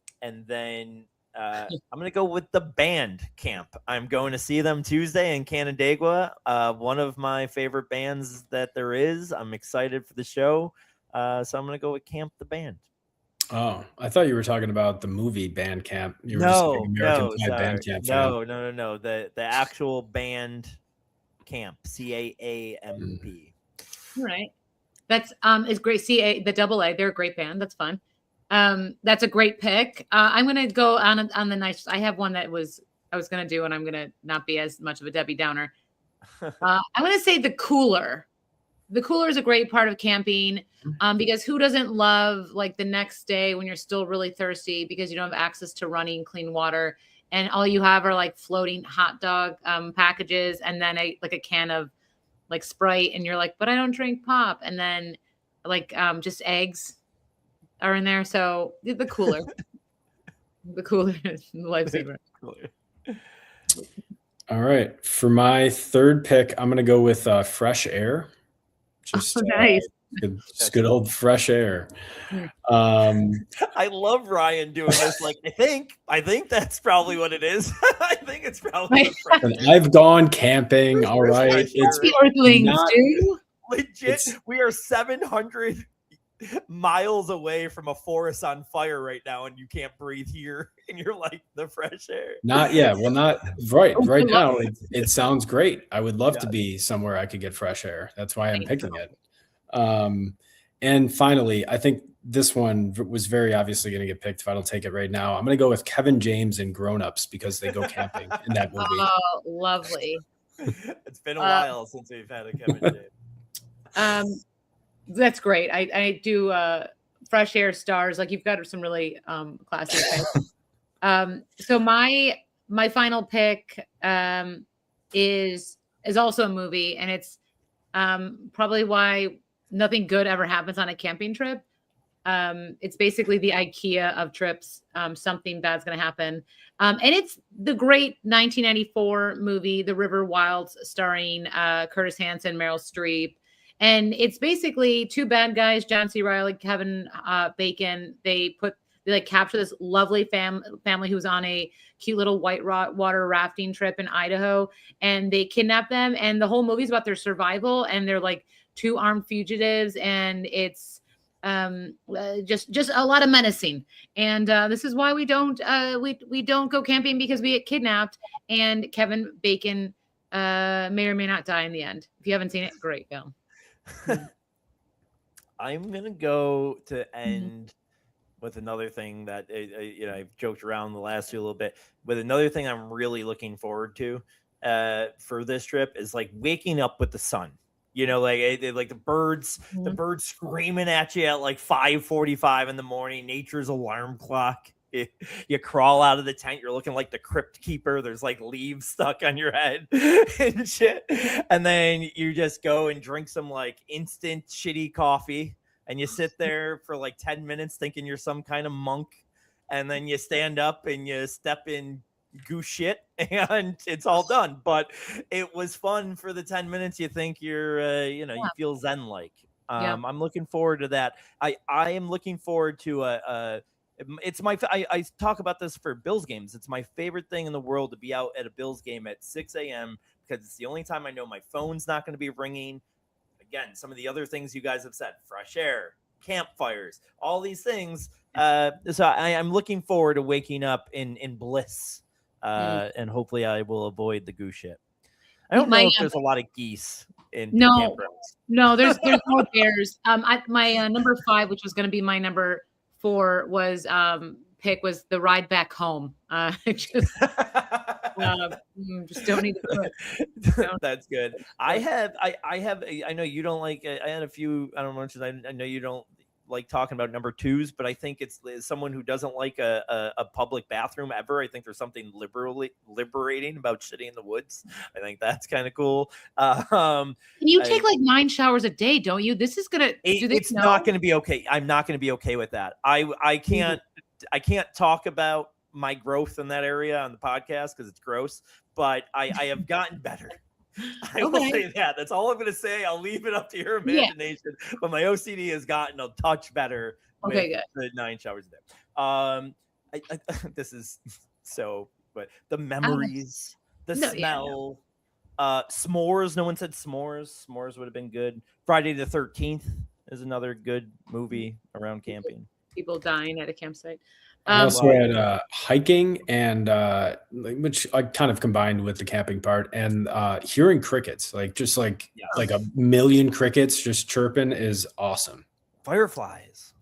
Speaker 3: then I'm gonna go with the band Camp. I'm going to see them Tuesday in Canandaigua. One of my favorite bands that there is. I'm excited for the show. So I'm gonna go with Camp the band.
Speaker 4: Oh, I thought you were talking about the movie Bandcamp. You were just saying American Pie Bandcamp.
Speaker 3: No. The actual band Camp, CAAMP.
Speaker 1: All right. That's is great. The double A, they're a great band. That's fun. That's a great pick. I'm gonna go on the nice. I have one that I was gonna do, and I'm gonna not be as much of a Debbie Downer. I'm gonna say the Cooler. The Cooler is a great part of camping, because who doesn't love like the next day when you're still really thirsty because you don't have access to running clean water, and all you have are like floating hot dog packages, and then a can of like Sprite, and you're like, but I don't drink pop, and then like just eggs are in there. So the Cooler, the Cooler is the lifesaver.
Speaker 4: All right, for my third pick, I'm gonna go with Fresh Air. Just
Speaker 1: nice.
Speaker 4: Good old fresh air.
Speaker 3: I love Ryan doing this. Like, I think that's probably what it is. I think it's probably.
Speaker 4: I've gone camping. All right,
Speaker 1: it's the Earthlings, dude.
Speaker 3: Legit, we are 700 miles away from a forest on fire right now, and you can't breathe here, and you're like the fresh air.
Speaker 4: Not right now. It sounds great. I would love to be somewhere I could get fresh air. That's why I'm picking it. And finally, I think this one was very obviously going to get picked if I don't take it right now. I'm going to go with Kevin James and Grown Ups because they go camping in that movie.
Speaker 1: Oh, lovely.
Speaker 3: It's been a while since we've had a Kevin James.
Speaker 1: That's great. I do Fresh Air stars. Like, you've got some really classic picks. So my final pick is also a movie, and it's probably why nothing good ever happens on a camping trip. It's basically the IKEA of trips. Something bad's going to happen. And it's the great 1994 movie, The River Wilds, starring Curtis Hanson, Meryl Streep. And it's basically two bad guys, John C. Reilly, Kevin Bacon. They capture this lovely family who's on a cute little whitewater rafting trip in Idaho, and they kidnap them. And the whole movie's about their survival, and they're like two armed fugitives, and it's just a lot of menacing. And this is why we don't go camping, because we get kidnapped, and Kevin Bacon may or may not die in the end. If you haven't seen it, great film.
Speaker 3: I'm gonna go to end with another thing that I've joked around the last two a little bit. With another thing I'm really looking forward to for this trip is like waking up with the sun. Like the birds screaming at you at like 5:45 in the morning. Nature's alarm clock. You crawl out of the tent, you're looking like the crypt keeper. There's like leaves stuck on your head and shit. And then you just go and drink some like instant shitty coffee, and you sit there for like 10 minutes thinking you're some kind of monk. And then you stand up and you step in goose shit, and it's all done. But it was fun for the 10 minutes. You think you're, you feel zen-like. I'm looking forward to that. I am looking forward to it's I talk about this for Bills games. It's my favorite thing in the world to be out at a Bills game at 6 a.m. because it's the only time I know my phone's not going to be ringing. Again, some of the other things you guys have said, fresh air, campfires, all these things. So I'm looking forward to waking up in bliss, and hopefully I will avoid the goose shit. I don't know if there's a lot of geese in campgrounds. No, there's
Speaker 1: no bears. My number 5, which was going to be my number 4, was the ride back home. Just don't need to put.
Speaker 3: That's good. I know you don't like. I had a few. I don't know. I know you don't like talking about number 2s, but I think it's someone who doesn't like a public bathroom ever. I think there's something liberating about shitting in the woods. I think that's kind of cool.
Speaker 1: You take like 9 showers a day, don't you? This is gonna.
Speaker 3: It's not going to be okay. I'm not going to be okay with that. I can't talk about my growth in that area on the podcast because it's gross, but I have gotten better. I will say that. That's all I'm going to say. I'll leave it up to your imagination. Yeah. But my OCD has gotten a touch better with the 9 showers a day. This is so, but the memories, the smell, s'mores. No one said s'mores. S'mores would have been good. Friday the 13th is another good movie around camping.
Speaker 1: People dying at a campsite.
Speaker 4: I also had hiking and which I kind of combined with the camping part, and hearing crickets, like a million crickets just chirping is awesome.
Speaker 3: Fireflies.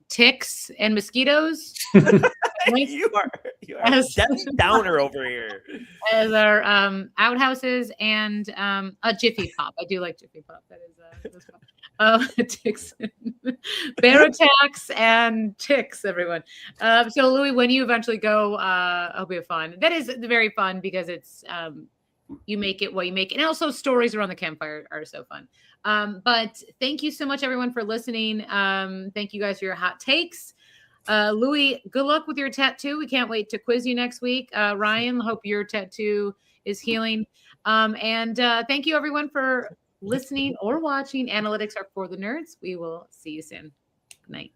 Speaker 1: Ticks and mosquitoes.
Speaker 3: you are Debbie Downer over here.
Speaker 1: As our outhouses and a Jiffy Pop. I do like Jiffy Pop. That is ticks, bear attacks, and ticks. Everyone. So Louis, when you eventually go, I hope you have fun. That is very fun because it's you make it what you make, and also stories around the campfire are so fun. But thank you so much, everyone, for listening. Thank you guys for your hot takes. Louis, good luck with your tattoo. We can't wait to quiz you next week. Ryan, hope your tattoo is healing. And thank you, everyone, for listening or watching. Analytics are for the nerds. We will see you soon. Good night.